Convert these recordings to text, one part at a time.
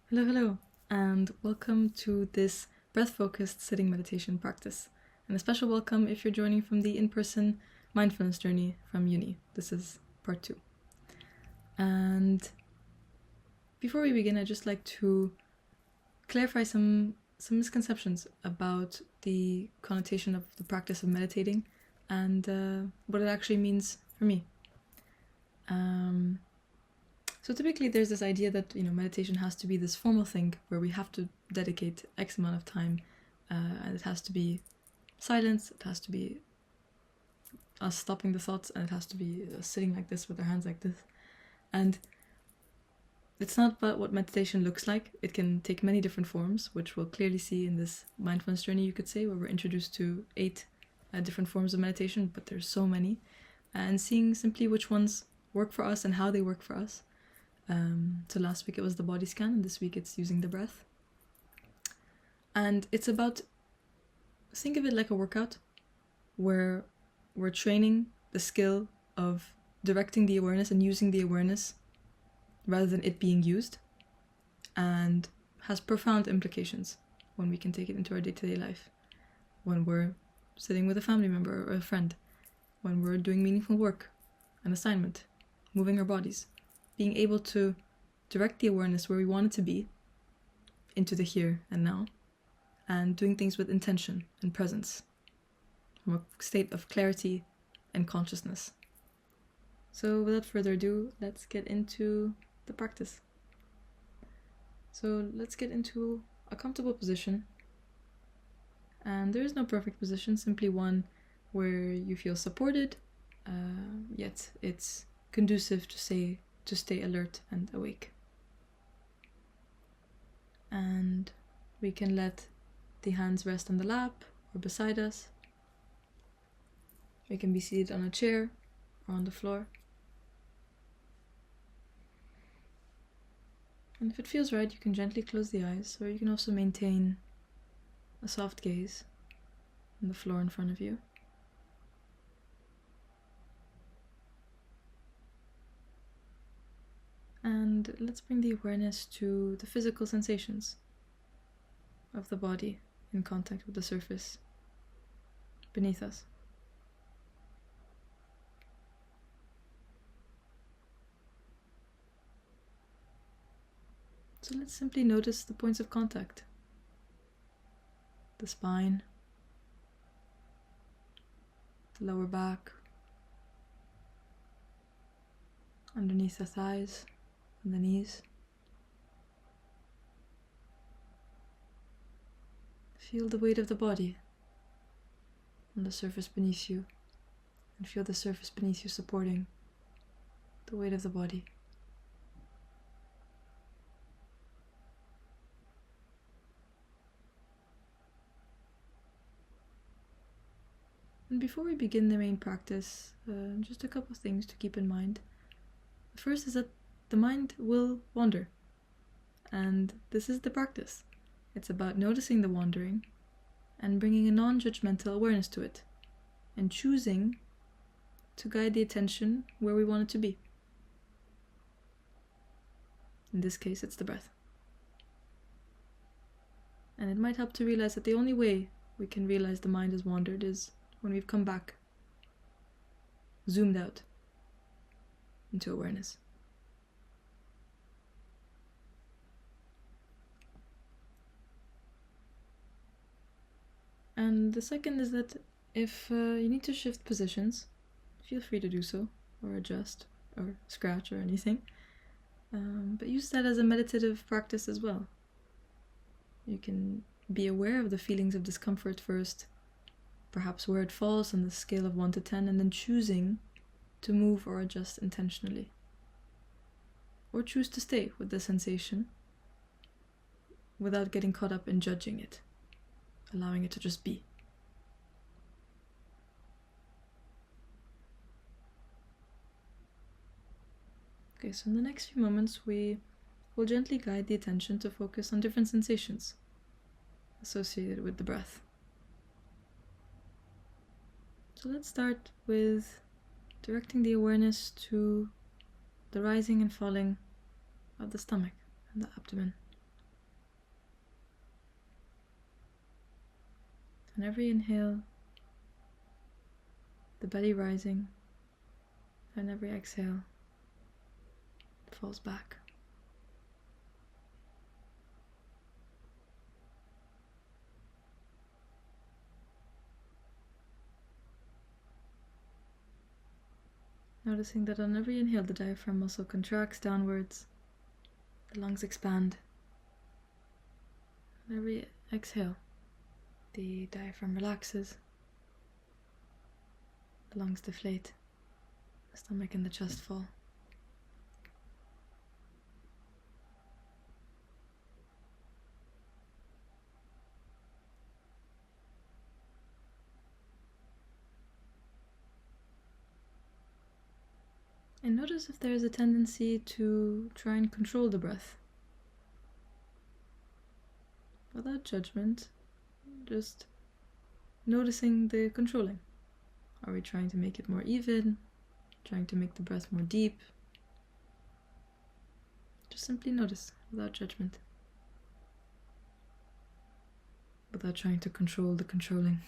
Hello, hello, and welcome to this breath-focused sitting meditation practice. And a special welcome if you're joining from the in-person mindfulness journey from uni. This is part 2. And before we begin, I'd just like to clarify some misconceptions about the connotation of the practice of meditating and what it actually means for me. So typically there's this idea that, meditation has to be this formal thing where we have to dedicate X amount of time and it has to be silence, it has to be us stopping the thoughts, and it has to be sitting like this with our hands like this. And it's not about what meditation looks like. It can take many different forms, which we'll clearly see in this mindfulness journey, you could say, where we're introduced to 8 different forms of meditation, but there's so many. And seeing simply which ones work for us and how they work for us. So last week it was the body scan, and this week it's using the breath. And it's about, think of it like a workout where we're training the skill of directing the awareness and using the awareness rather than it being used, and has profound implications when we can take it into our day-to-day life, when we're sitting with a family member or a friend, when we're doing meaningful work, an assignment, moving our bodies. Being able to direct the awareness where we want it to be, into the here and now, and doing things with intention and presence, from a state of clarity and consciousness. So without further ado, let's get into the practice. So let's get into a comfortable position. And there is no perfect position, simply one where you feel supported, yet it's conducive to stay alert and awake. And we can let the hands rest on the lap or beside us. We can be seated on a chair or on the floor. And if it feels right, you can gently close the eyes, or you can also maintain a soft gaze on the floor in front of you. And let's bring the awareness to the physical sensations of the body in contact with the surface beneath us. So let's simply notice the points of contact. The spine, the lower back, underneath the thighs, and the knees. Feel the weight of the body on the surface beneath you, and feel the surface beneath you supporting the weight of the body. And before we begin the main practice, just a couple of things to keep in mind. The first is that the mind will wander, and this is the practice. It's about noticing the wandering and bringing a non-judgmental awareness to it, and choosing to guide the attention where we want it to be. In this case, it's the breath. And it might help to realize that the only way we can realize the mind has wandered is when we've come back, zoomed out into awareness. And the second is that if you need to shift positions, feel free to do so, or adjust, or scratch, or anything. But use that as a meditative practice as well. You can be aware of the feelings of discomfort first, perhaps where it falls on the scale of 1 to 10, and then choosing to move or adjust intentionally. Or choose to stay with the sensation without getting caught up in judging it, allowing it to just be. Okay, so in the next few moments we will gently guide the attention to focus on different sensations associated with the breath. So let's start with directing the awareness to the rising and falling of the stomach and the abdomen On every inhale, the belly rising, and every exhale, it falls back. Noticing that on every inhale, the diaphragm muscle contracts downwards, the lungs expand. On every exhale, the diaphragm relaxes, the lungs deflate, the stomach and the chest fall. And notice if there is a tendency to try and control the breath. Without judgment, just noticing the controlling. Are we trying to make it more even? Trying to make the breath more deep? Just simply notice, without judgment. Without trying to control the controlling.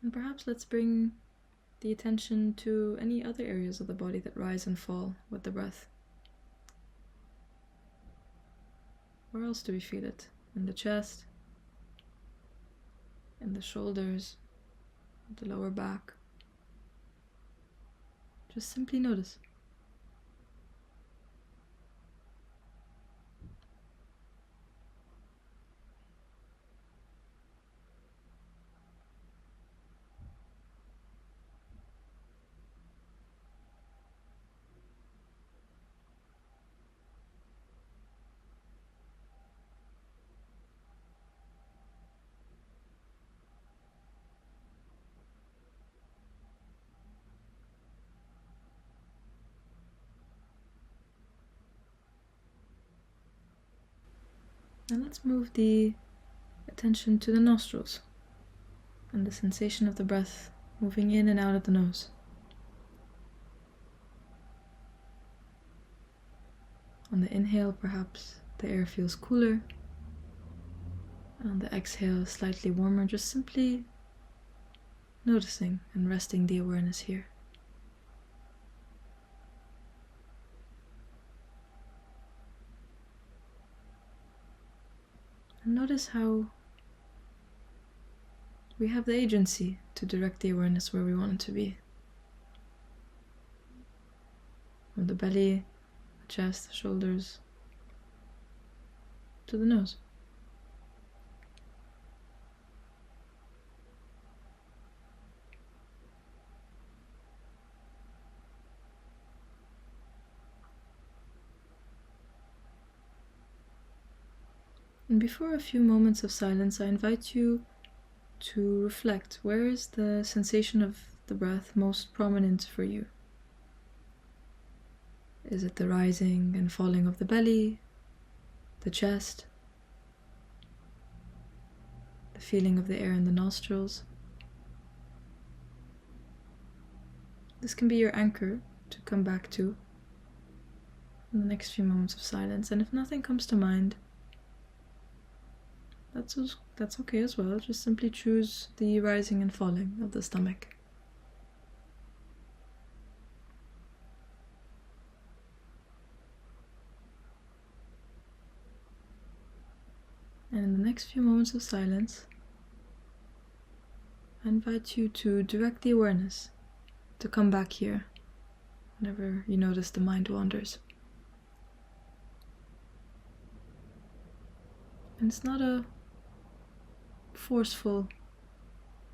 And perhaps let's bring the attention to any other areas of the body that rise and fall with the breath. Where else do we feel it? In the chest, in the shoulders, the lower back. Just simply notice. And let's move the attention to the nostrils and the sensation of the breath moving in and out of the nose. On the inhale, perhaps the air feels cooler, and on the exhale, slightly warmer, just simply noticing and resting the awareness here. And notice how we have the agency to direct the awareness where we want it to be. From the belly, the chest, the shoulders, to the nose. And before a few moments of silence, I invite you to reflect. Where is the sensation of the breath most prominent for you? Is it the rising and falling of the belly, the chest, the feeling of the air in the nostrils? This can be your anchor to come back to in the next few moments of silence. And if nothing comes to mind, that's okay as well. Just simply choose the rising and falling of the stomach. And in the next few moments of silence, I invite you to direct the awareness to come back here whenever you notice the mind wanders. And it's not a forceful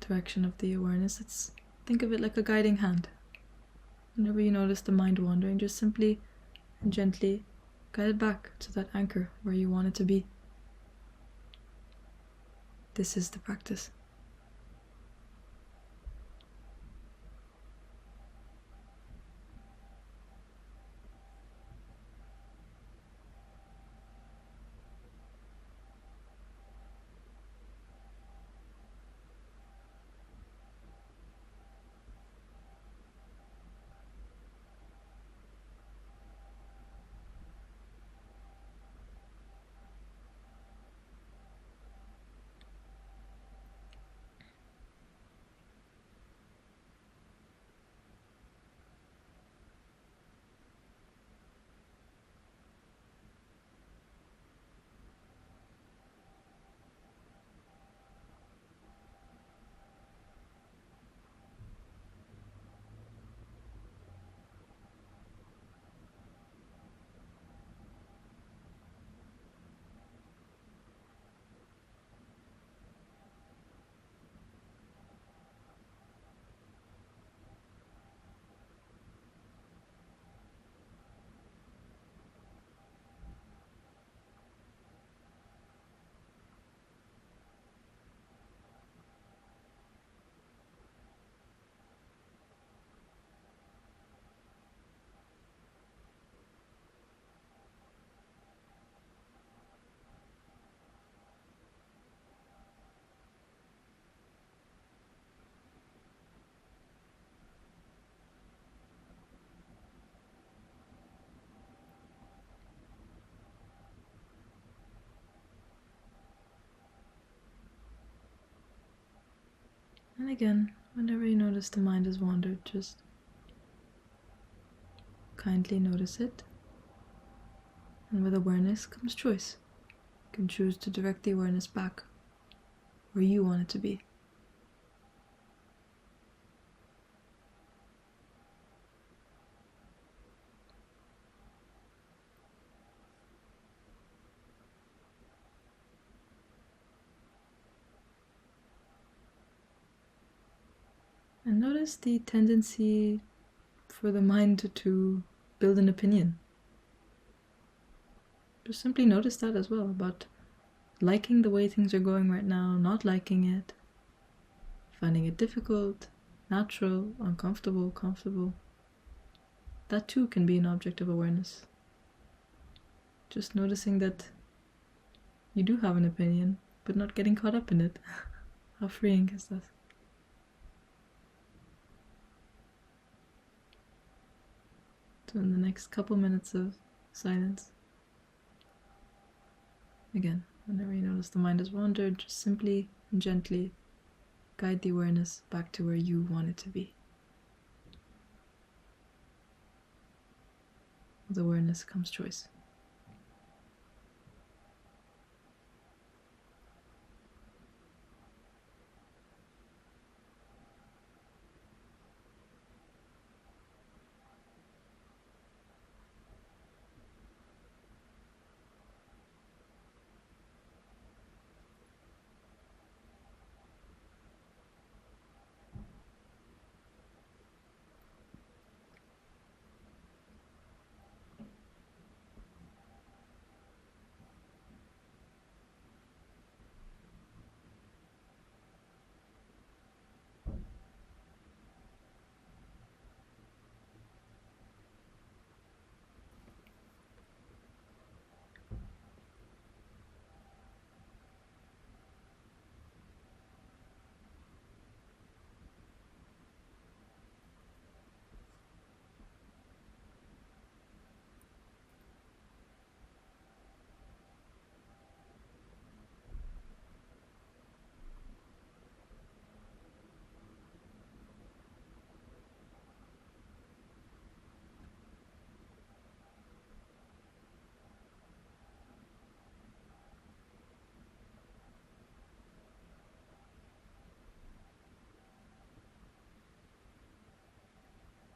direction of the awareness. Think of it like a guiding hand. Whenever you notice the mind wandering, just simply and gently guide it back to that anchor where you want it to be. This is the practice. And again, whenever you notice the mind has wandered, just kindly notice it. And with awareness comes choice. You can choose to direct the awareness back where you want it to be. And notice the tendency for the mind to build an opinion. Just simply notice that as well, about liking the way things are going right now, not liking it, finding it difficult, natural, uncomfortable, comfortable. That too can be an object of awareness. Just noticing that you do have an opinion, but not getting caught up in it. How freeing is that? So in the next couple minutes of silence, again, whenever you notice the mind has wandered, just simply and gently guide the awareness back to where you want it to be. With awareness comes choice.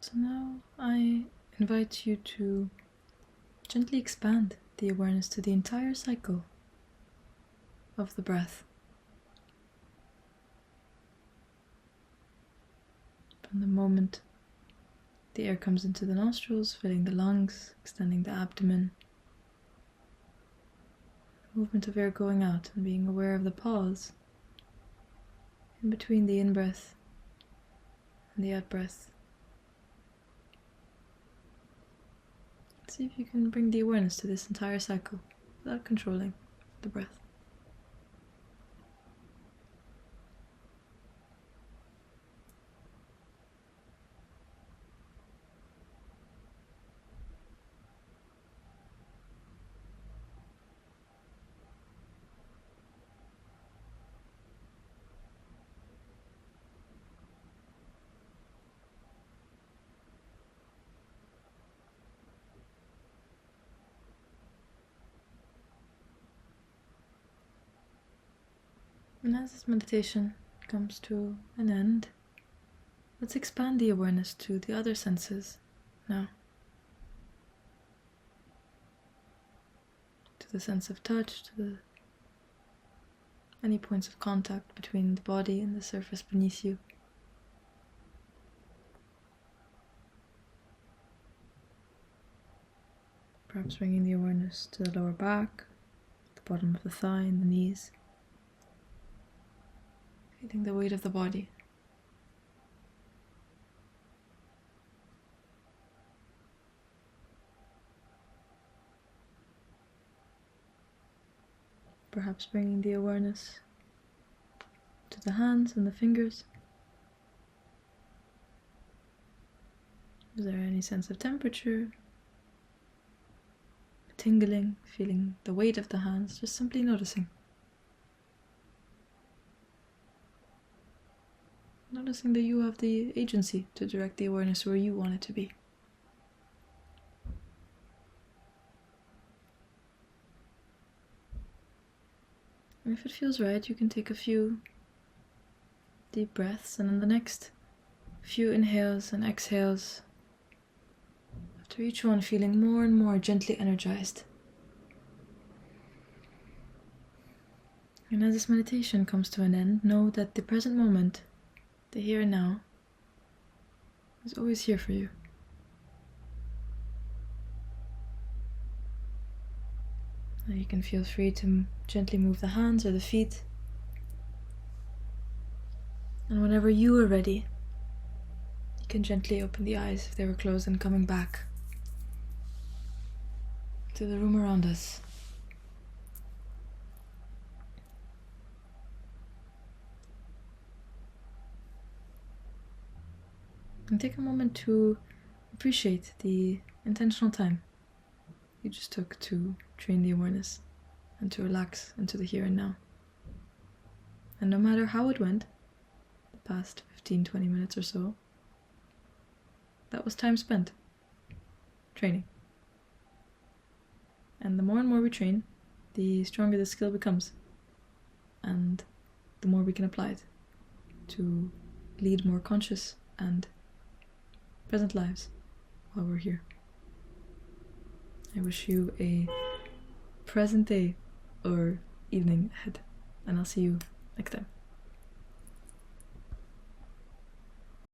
So now I invite you to gently expand the awareness to the entire cycle of the breath. From the moment the air comes into the nostrils, filling the lungs, extending the abdomen, movement of air going out, and being aware of the pause in between the in-breath and the out-breath. See if you can bring the awareness to this entire cycle without controlling the breath. And as this meditation comes to an end, let's expand the awareness to the other senses now. To the sense of touch, to any points of contact between the body and the surface beneath you. Perhaps bringing the awareness to the lower back, the bottom of the thigh and the knees. Feeling the weight of the body. Perhaps bringing the awareness to the hands and the fingers. Is there any sense of temperature? Tingling, feeling the weight of the hands, just simply noticing. Noticing that you have the agency to direct the awareness where you want it to be. And if it feels right, you can take a few deep breaths, and on the next few inhales and exhales, after each one feeling more and more gently energized. And as this meditation comes to an end, know that the present moment, the here and now, is always here for you. Now you can feel free to gently move the hands or the feet. And whenever you are ready, you can gently open the eyes if they were closed and coming back to the room around us. And take a moment to appreciate the intentional time you just took to train the awareness and to relax into the here and now. And no matter how it went, the past 15-20 minutes or so, that was time spent training. And the more and more we train, the stronger the skill becomes, and the more we can apply it to lead more conscious and present lives while we're here. I wish you a present day or evening ahead, and I'll see you next time.